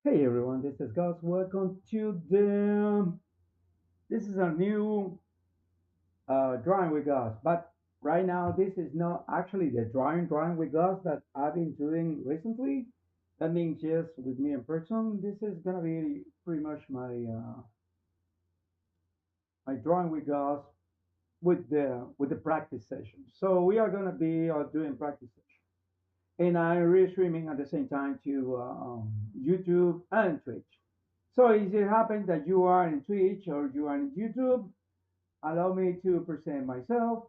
Hey everyone, this is Gus. Welcome to the. This is a new drawing with Gus, but right now this is not actually the drawing with Gus that I've been doing recently. That means just with me in person. This is gonna be pretty much my drawing with Gus with the practice session. So we are gonna be doing practice session, and I'm re-streaming at the same time to YouTube and Twitch. So if it happens that you are in Twitch or you are in YouTube, allow me to present myself.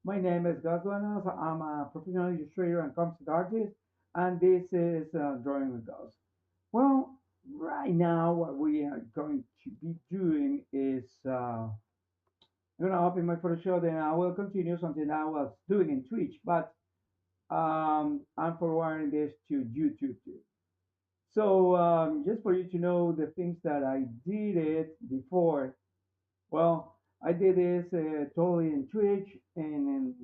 My name is Gus Duenas. I'm a professional illustrator and concept artist, and this is Drawing with Gus. Well, right now what we are going to be doing is I'm gonna open my Photoshop, and I will continue something I was doing in Twitch, but I'm forwarding this to YouTube too. So just for you to know the things that I did it before. Well, I did this totally in Twitch, and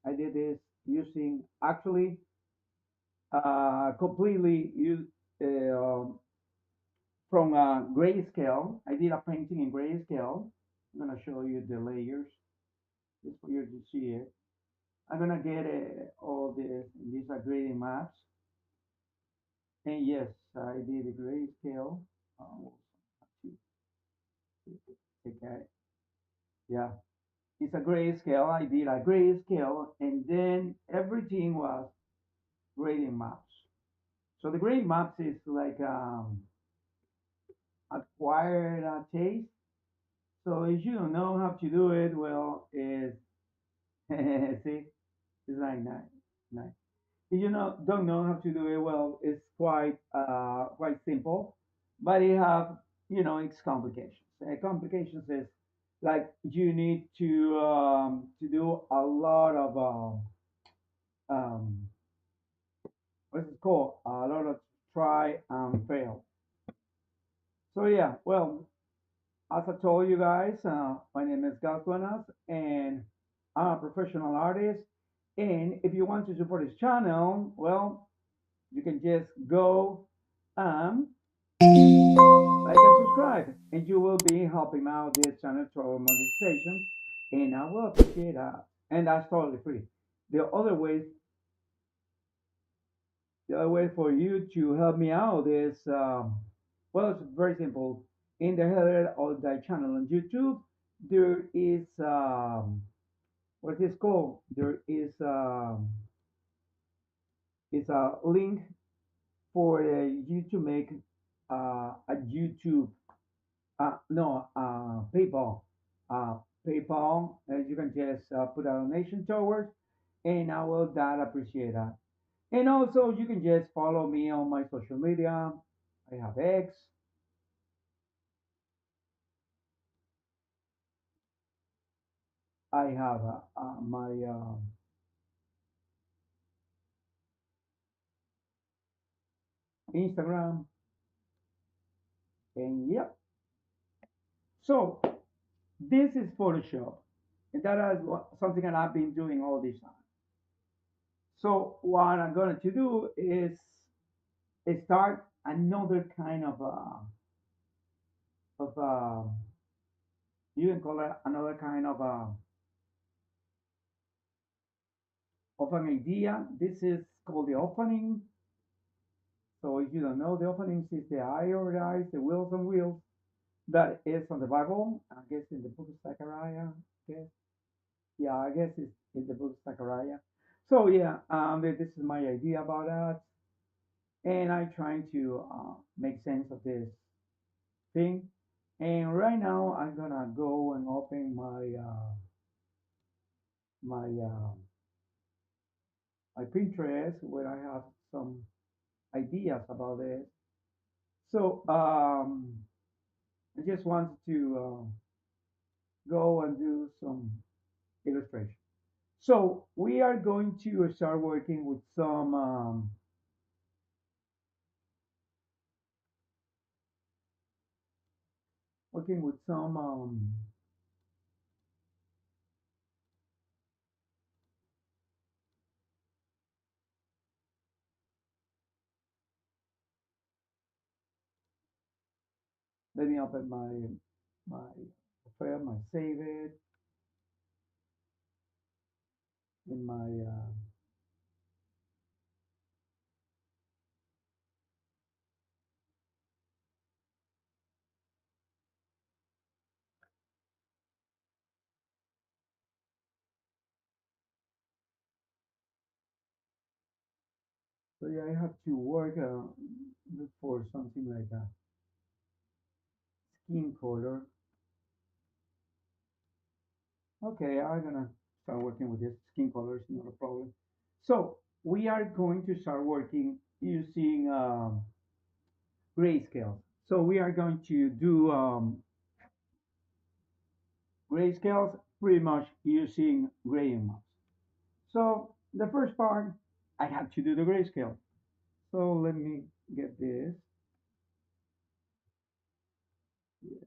I did this using actually completely use uh, from grayscale. I did a painting in grayscale. I'm gonna show you the layers just for you to see it. I'm gonna get all this. These are grading maps, and yes, I did a grayscale. Uh, okay, yeah, it's a grayscale. I did a grayscale, and then everything was grading maps. So the grading maps is like acquired taste. So if you don't know how to do it, well, is see, it's like nice, nice. If you don't know how to do it, well, it's quite simple, but it have its complications. Complications is like you need to do a lot of um, what's it called? A lot of try and fail. So yeah, well, as I told you guys, my name is Gus Duenas, and I'm a professional artist. And if you want to support this channel, well, you can just go and like and subscribe, and you will be helping out this channel to our monetization, and I will appreciate that. And that's totally free. The other way, the other way for you to help me out is, well, it's very simple. In the header of the channel on YouTube, there is what is called. There is a link for you to make a YouTube, no, PayPal, uh, PayPal. You can just put a donation towards, and I will that appreciate that. And also, you can just follow me on my social media. I have X. I have my Instagram, and yep. So this is Photoshop, and that is something that I've been doing all this time. So what I'm going to do is start another kind of you can call it another kind of an idea. This is called the opening. So if you don't know, the openings is the eye or the eyes, the wheels on wheels. That is on the Bible. I guess in the book of Zechariah. Okay. Yeah, I guess it's in the book of Zechariah. So yeah, this is my idea about that, and I'm trying to make sense of this thing. And right now, I'm gonna go and open my Pinterest where I have some ideas about this. So I just wanted to go and do some illustration. So we are going to start working with some Let me open my film. I save it in my. So yeah, I have to work look for something like a skin color. Okay, I'm gonna start working with this skin colors, not a problem. So we are going to start working using grayscale. So we are going to do grayscales pretty much using gradient maps. So the first part, I have to do the grayscale. So let me get this. Yeah.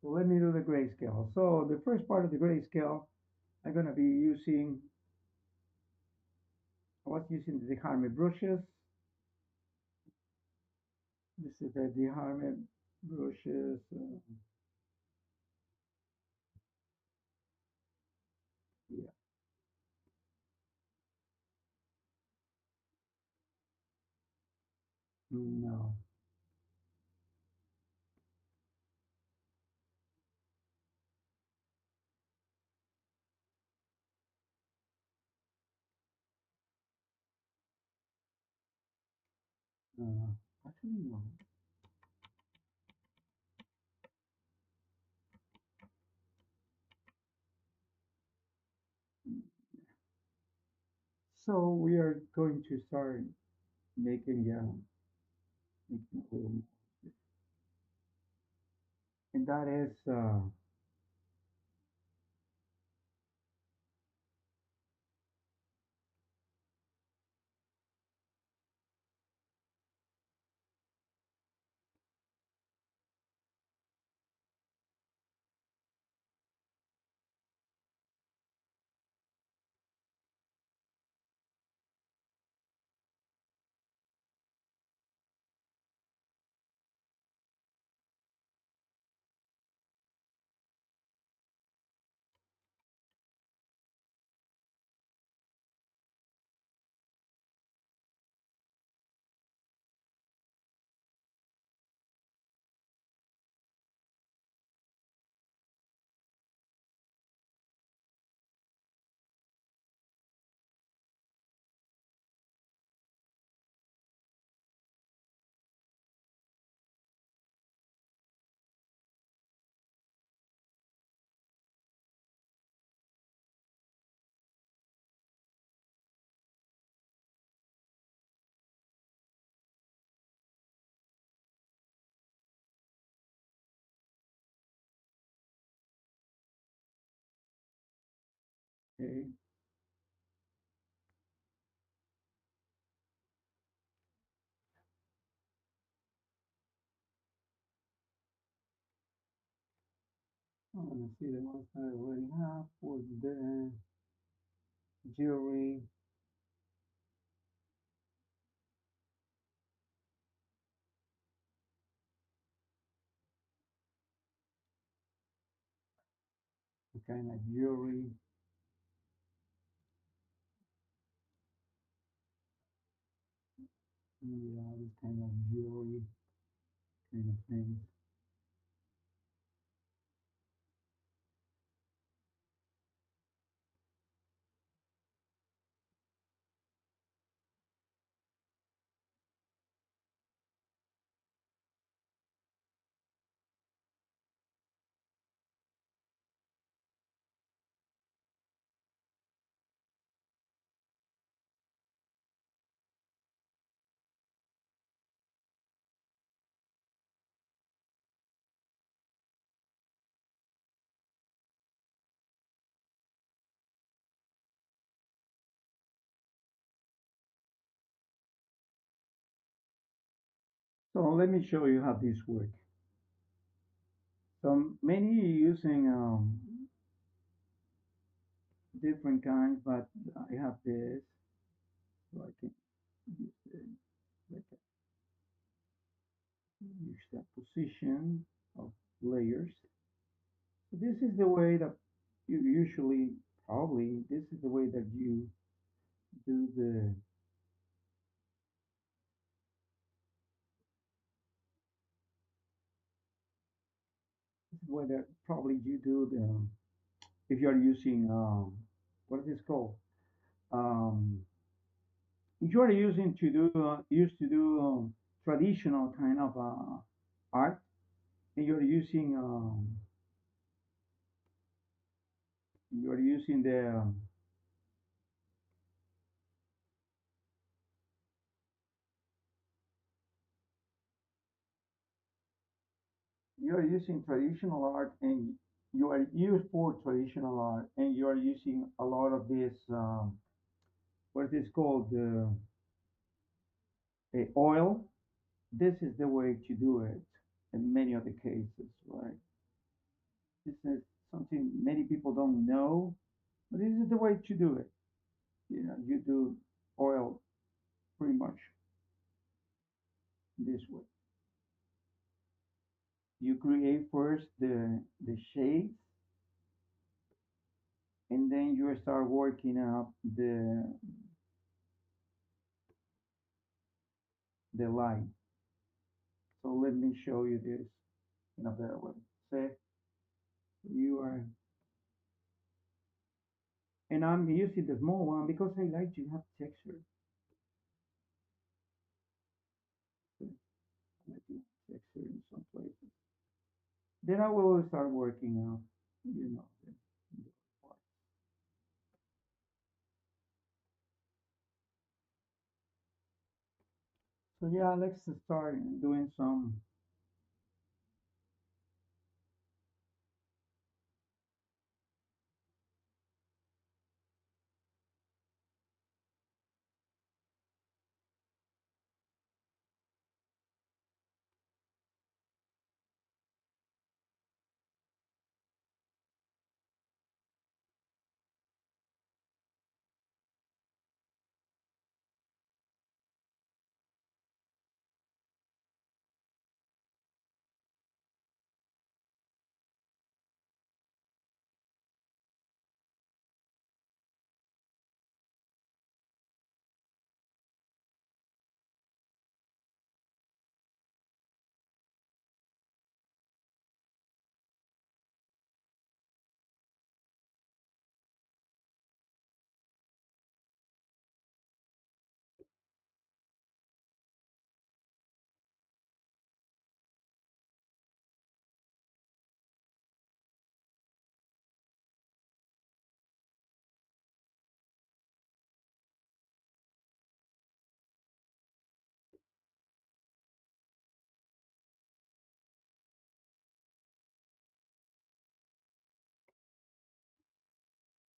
So let me do the grayscale. So the first part of the grayscale, I'm gonna be using, I was using the Harmony brushes. This is the Harmony brushes. Yeah, no, actually no. So we are going to start making, making a little more. And that is, okay. I want to see the ones I already have for the jewelry. Kind of jewelry. Yeah, this kind of jewelry kind of things. So let me show you how this works. So many using different kinds, but I have this, so I can use it like use the position of layers. So this is the way that you usually, probably, this is the way that you do this is the way that probably you do if you are using, what is this called? Um, if you are using to do, used to do traditional kind of art, and you're using you're using traditional art, and you are used for traditional art, and you are using a lot of this, what is this called, oil. This is the way to do it in many of the cases, right? This is something many people don't know, but this is the way to do it. You do oil pretty much this way. You create first the shades, and then you start working up the line. So let me show you this in a better way. Say you are, and I'm using the small one because I like to have texture. So I like to have texture in some places. Then I will start working out, the part. So yeah, let's start doing some.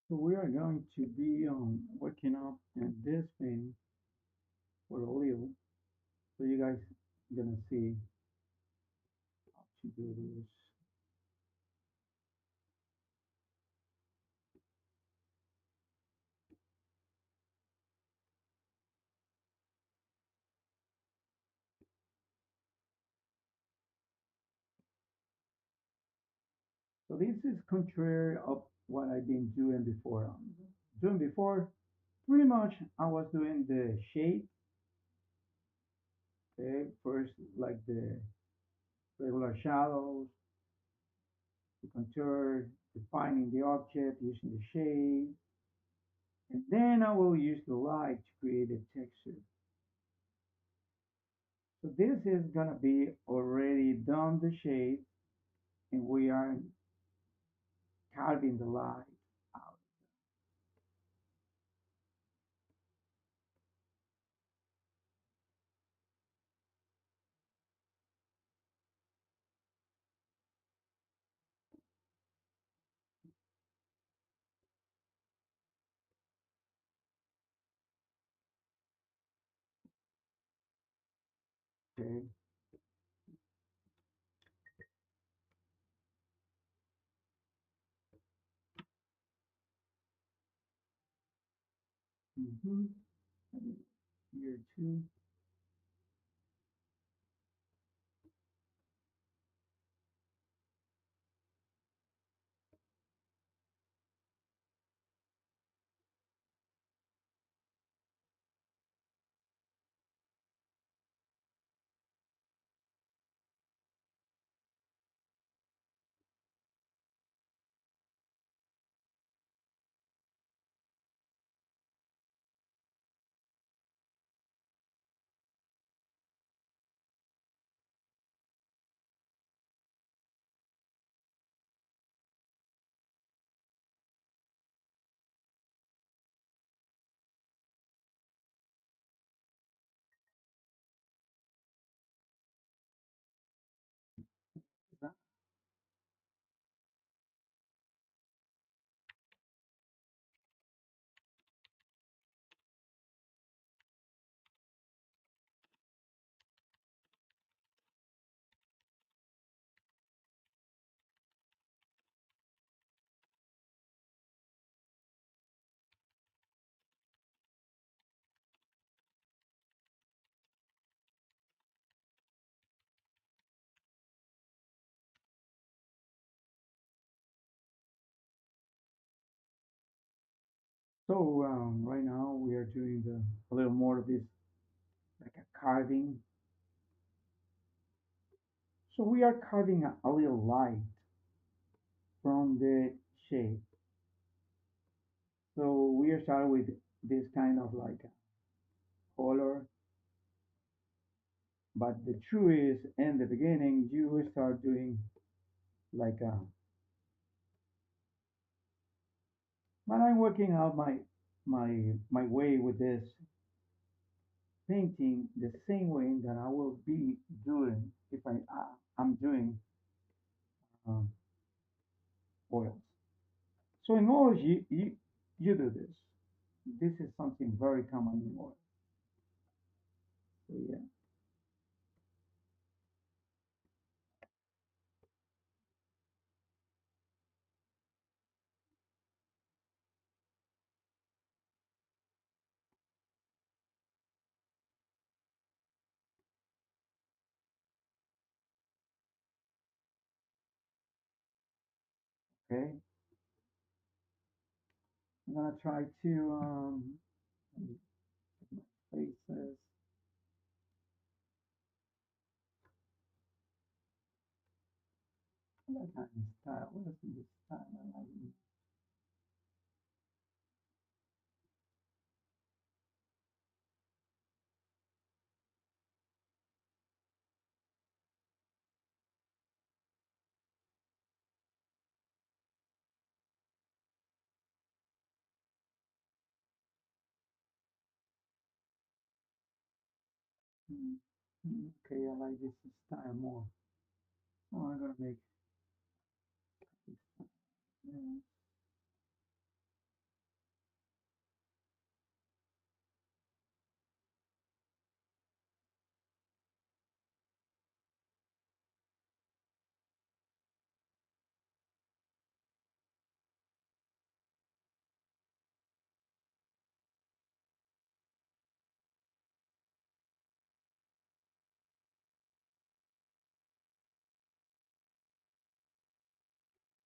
So we are going to be working up in this thing for a little. So you guys gonna see how to do this. So this is contrary of what I've been doing before. Doing before, pretty much I was doing the shape, okay, first like the regular shadows, the contour, defining the object using the shade, and then I will use the light to create a texture. So this is gonna be already done the shape, and we are carving the light out. Okay. Mm-hmm. Here too. So right now we are doing a little more of this, like a carving. So we are carving a little light from the shape. So we are starting with this kind of like a color, but the truth is in the beginning you will start doing like a. But I'm working out my way with this painting the same way that I will be doing if I'm doing um, oils. So in oils, you do this. This is something very common in oil. So yeah, okay. I'm gonna try to let me check my faces. What kind of style? What is this style I like? Mm, okay, I like this style more. Oh, I'm gonna make this style. Yeah.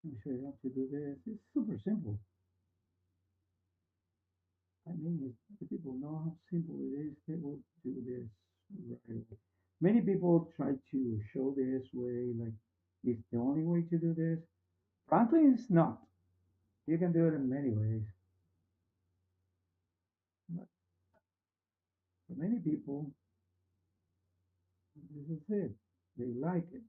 Let me show you how to do this. It's super simple. I mean, if the people know how simple it is, they will do this right away. Many people try to show this way, like it's the only way to do this. Frankly, it's not. You can do it in many ways, but for many people, this is it. They like it.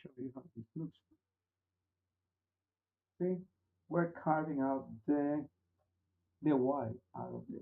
show you how this looks. See, we're carving out the white out of this.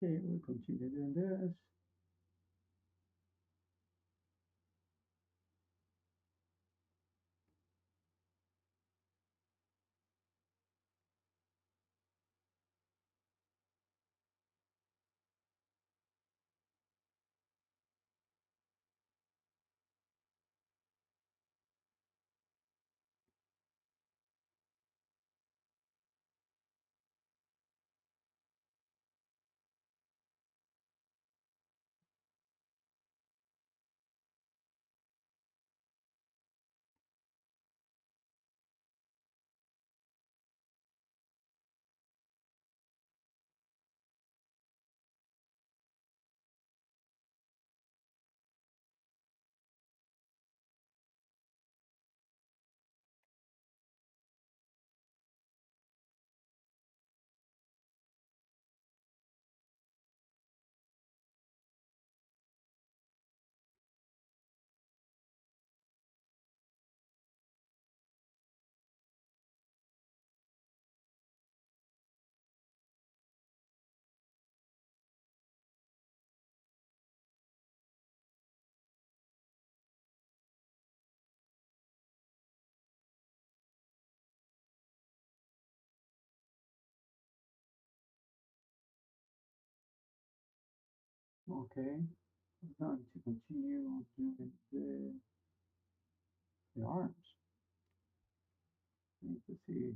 Okay, we'll continue doing this. Okay, I'm going to continue doing the arms. Need to see.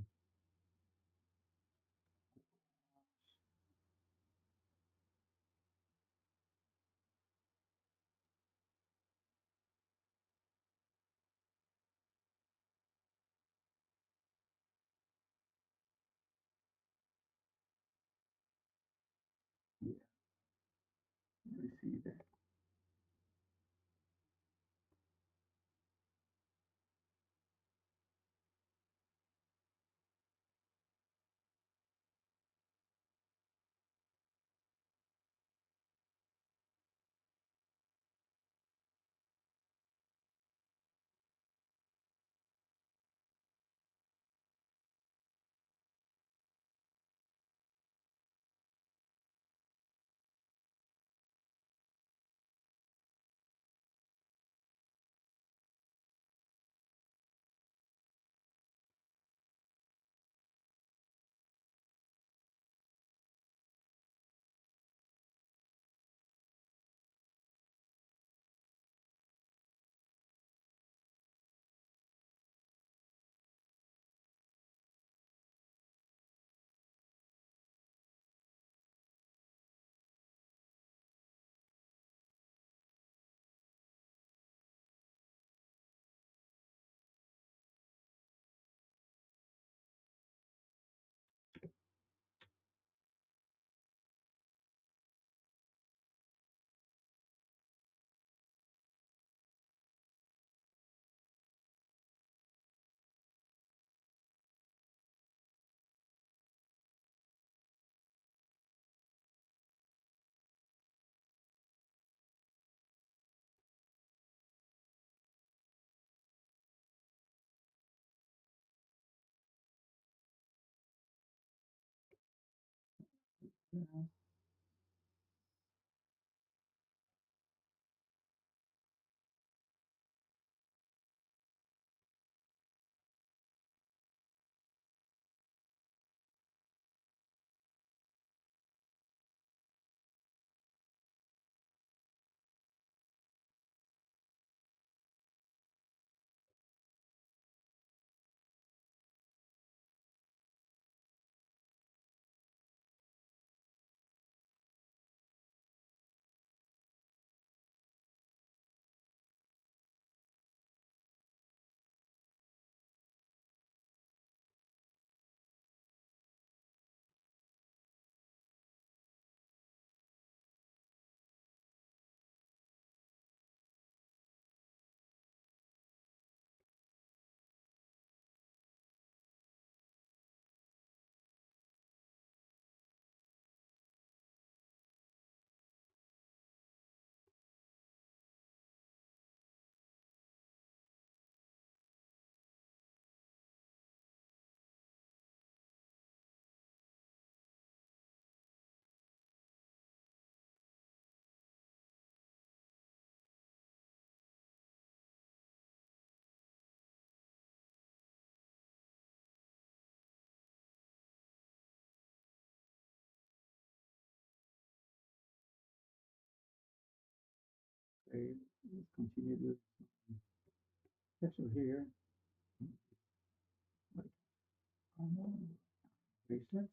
Yeah, let me see that. Okay, let's continue the picture here. Like bracelets.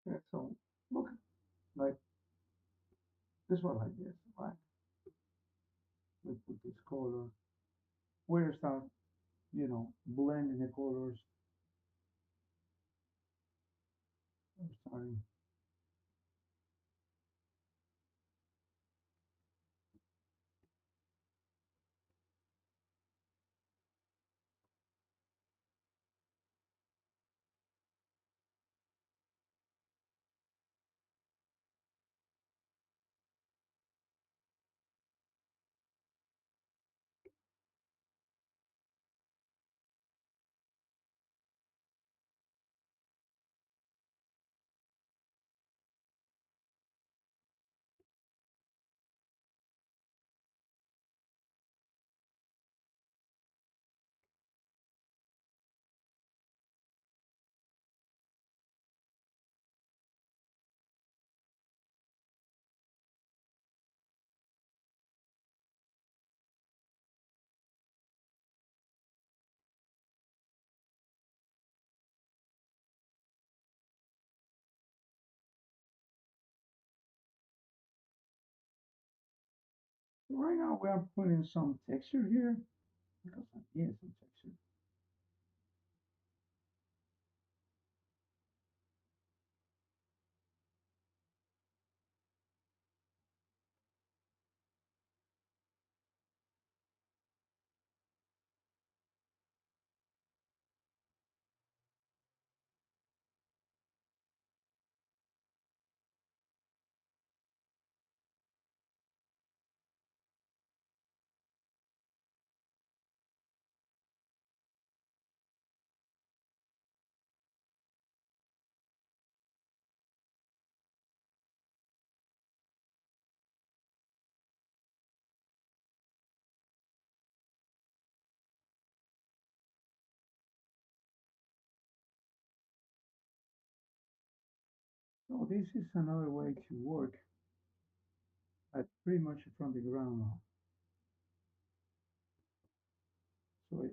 Yeah, so look, like this one like this, right? We put this color. We're start, blending the colors. We're starting. Right now we are putting some texture here because I need some texture. So this is another way to work at pretty much from the ground up. So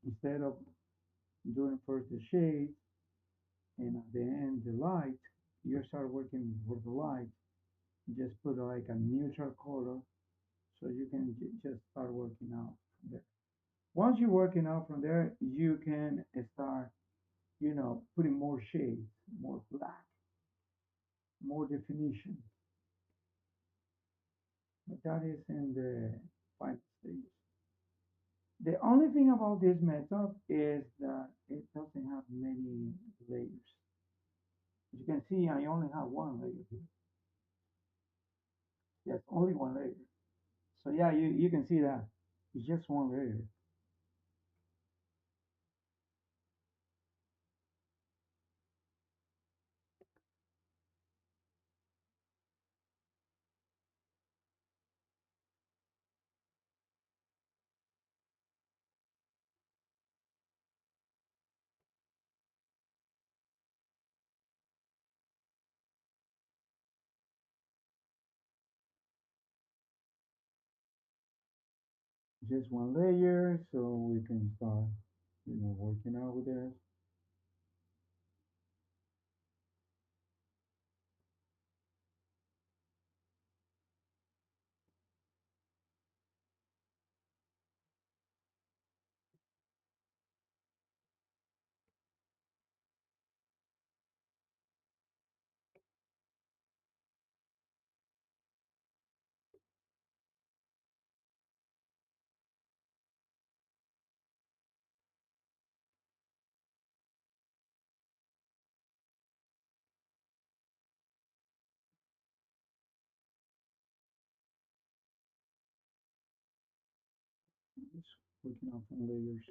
instead of doing first the shade and at the end the light, you start working with the light. You just put like a neutral color so you can just start working out from there. Once you're working out from there, you can start, putting more shades, more black, more definition. But that is in the final stage. The only thing about this method is that it doesn't have many layers. As you can see, I only have one layer here. Yes, only one layer. So yeah, you can see that. It's just one layer. Just one layer, so we can start, working out with this. Just working out some layers.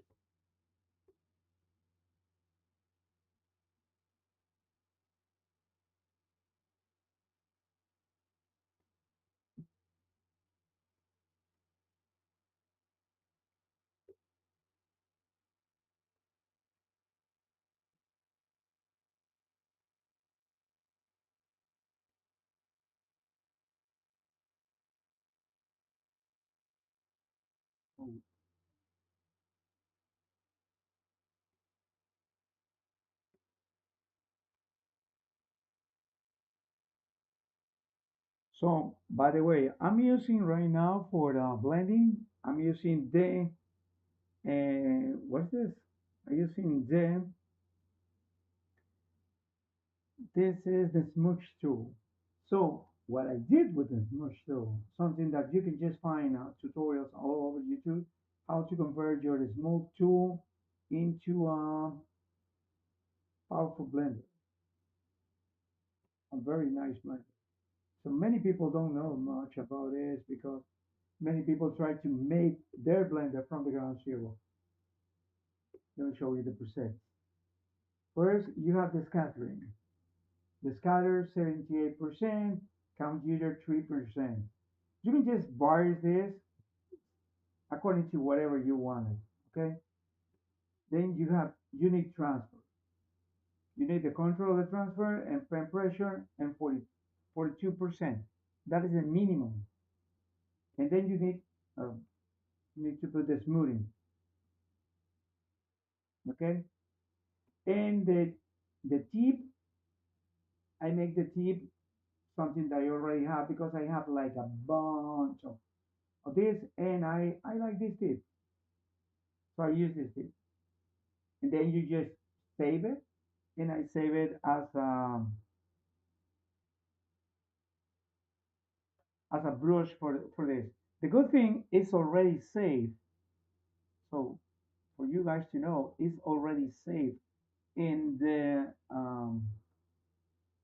Oh, so, by the way, I'm using right now for the blending, I'm using the, what's this? I'm using this is the smooch tool. So, what I did with the smooch tool, something that you can just find tutorials all over YouTube, how to convert your smooth tool into a powerful blender, a very nice blender. So many people don't know much about this because many people try to make their blender from the ground zero. Let me show you the process. First, you have the scattering. The scatter 78%, computer 3%. You can just vary this according to whatever you wanted. Okay. Then you have unit transfer. You need the control of the transfer and pen pressure and 42%. That is the minimum. And then you need to put the smoothing. Okay. And the tip, I make the tip something that I already have because I have like a bunch of this, and I like this tip, so I use this tip, and then you just save it, and I save it as a brush for this. The good thing is already saved, so for you guys to know, it's already saved in the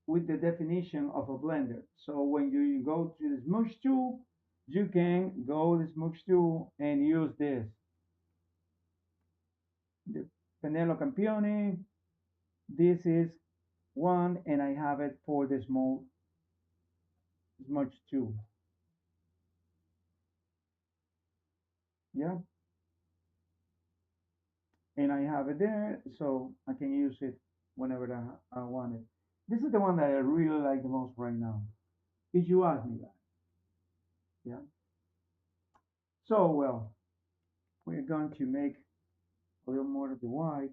with the definition of a blender. So when you go to the smudge tool, you can go to the smudge tool and use this, the Penelo Campione. This is one, and I have it for the small smudge tool. Yeah, and I have it there, so I can use it whenever I want it. This is the one that I really like the most right now. If you ask me that, yeah. So well, we're going to make a little more of the white.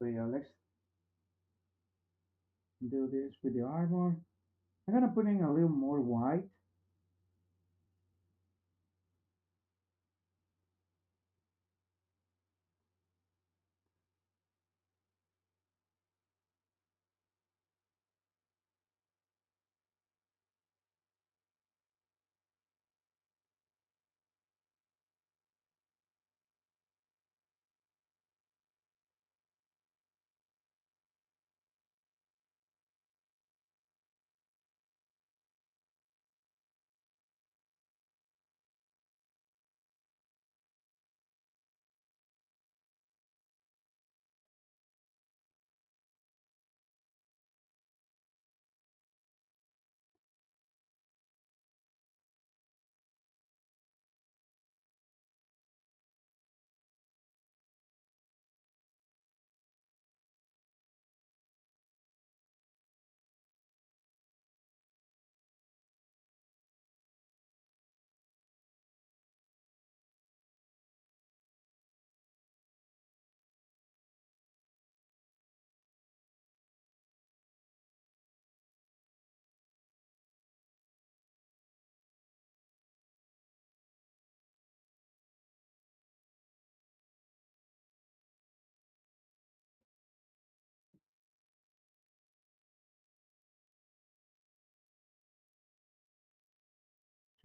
So yeah, let's do this with the armor. I'm gonna put in a little more white.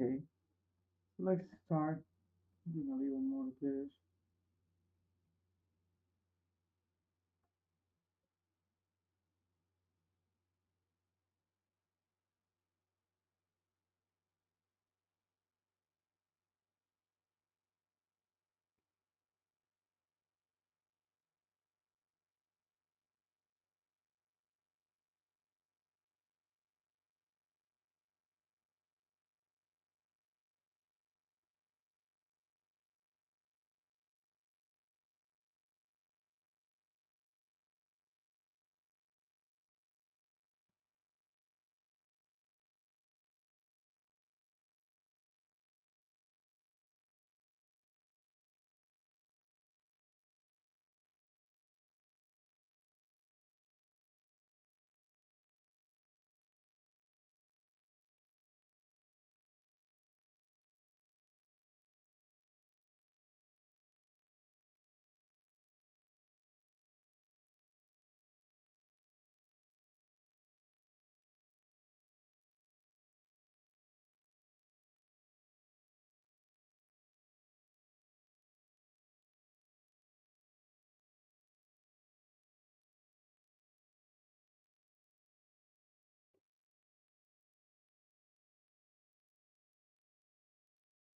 Okay, let's start doing a little more of this.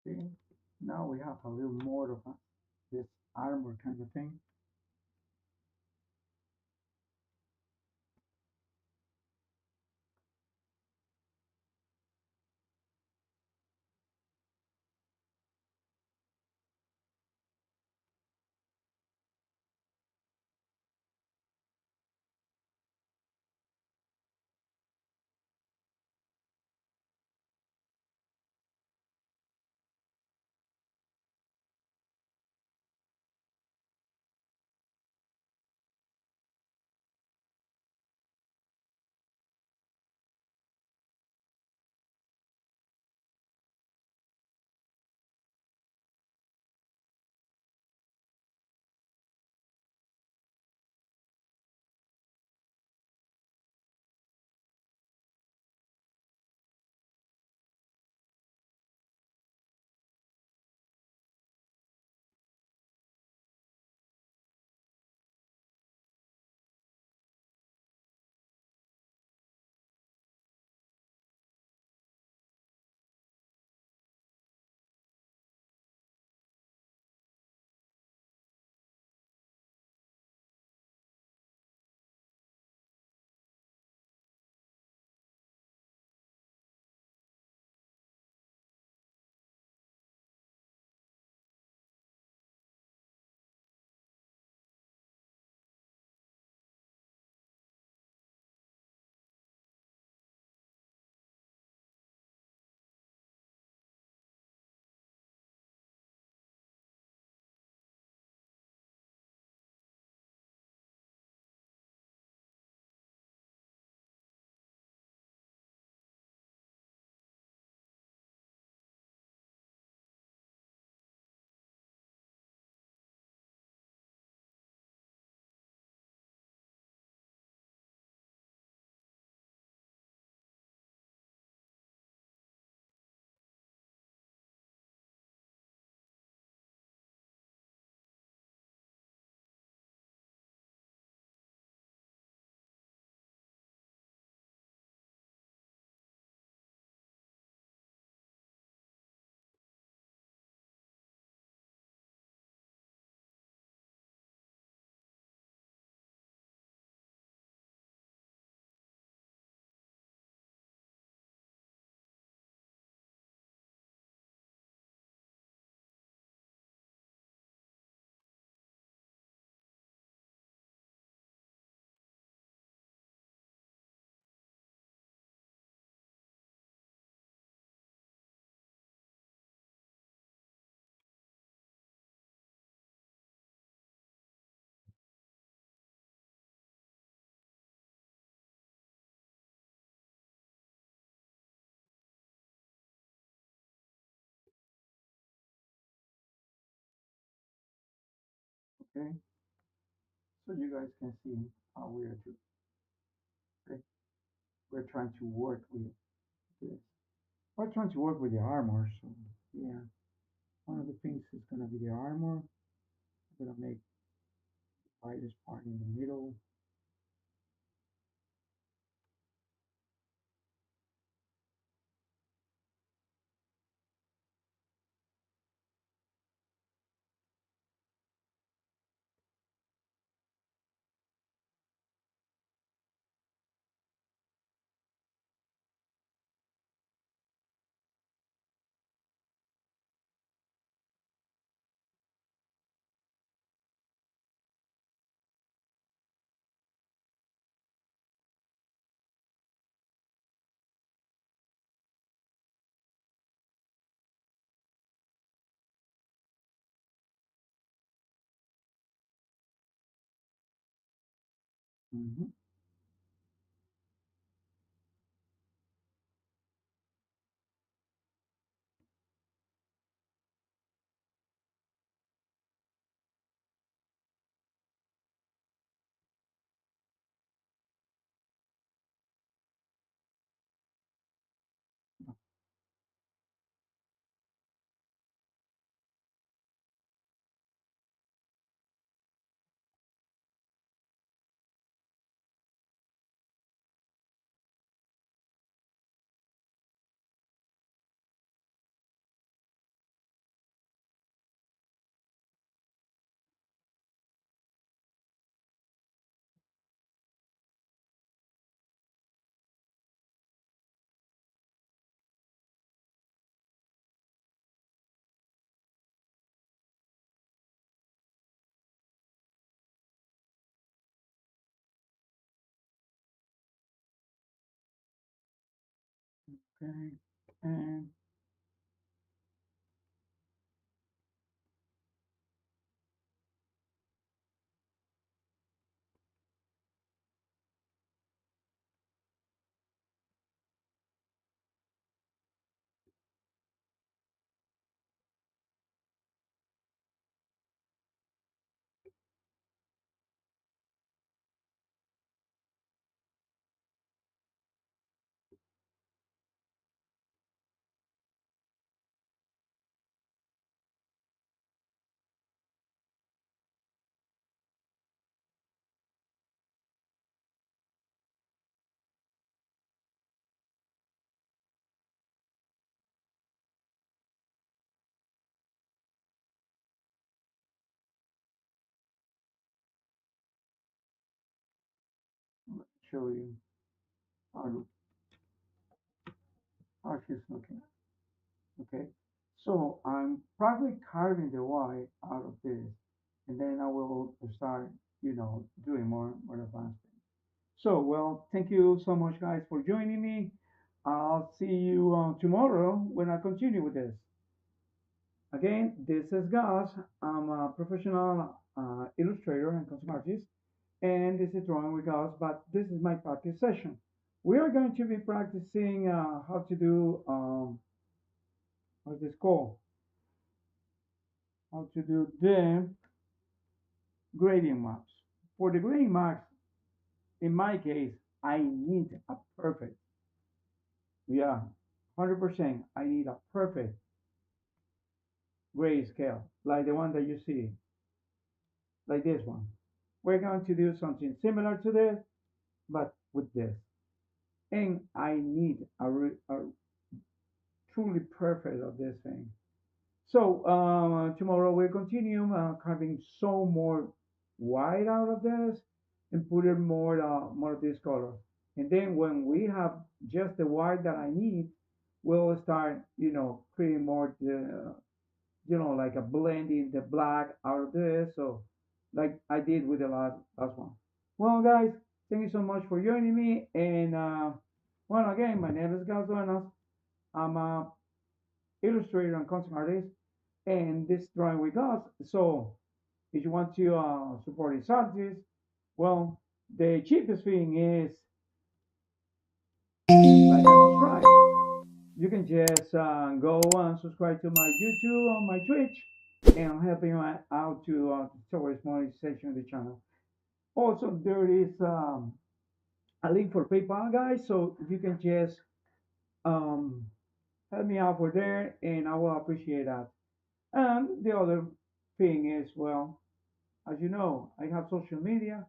Okay, now we have a little more of this armor kind of thing. Okay, so you guys can see how we are doing. Okay, we're trying to work with this. We're trying to work with the armor. So yeah, one of the things is gonna be the armor. I'm gonna make the widest part in the middle. Hmm. Okay, and show you how, how she's looking. Okay, so I'm probably carving the white out of this, and then I will start, doing more advanced things. So, well, thank you so much, guys, for joining me. I'll see you tomorrow when I continue with this. Again, this is Gus. I'm a professional illustrator and concept artist, and this is Drawing with Gus, but this is my practice session. We are going to be practicing how to do, what's this called? How to do the gradient marks. For the gradient marks, in my case, I need a perfect, yeah, 100%. I need a perfect grayscale, like the one that you see, like this one. We're going to do something similar to this, but with this. And I need a truly perfect of this thing. So tomorrow we'll continue carving some more white out of this and put in more of this color. And then when we have just the white that I need, we'll start, creating more the, like a blending the black out of this. So like I did with the last one. Well, guys, thank you so much for joining me. And well, again, my name is Gus Duenas. I'm a illustrator and concept artist, and this drawing with us. So if you want to support these artists, well, the cheapest thing is like and subscribe. You can just go and subscribe to my YouTube or my Twitch, and helping you out to towards monetization of the channel. Also, there is a link for PayPal, guys, so you can just um, help me out for there, and I will appreciate that. And the other thing is, well, as you know, I have social media,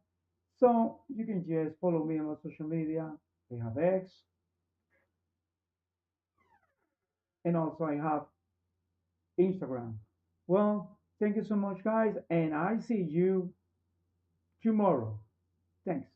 so you can just follow me on my social media. I have X, and also I have Instagram. Well, thank you so much, guys, and I see you tomorrow. Thanks.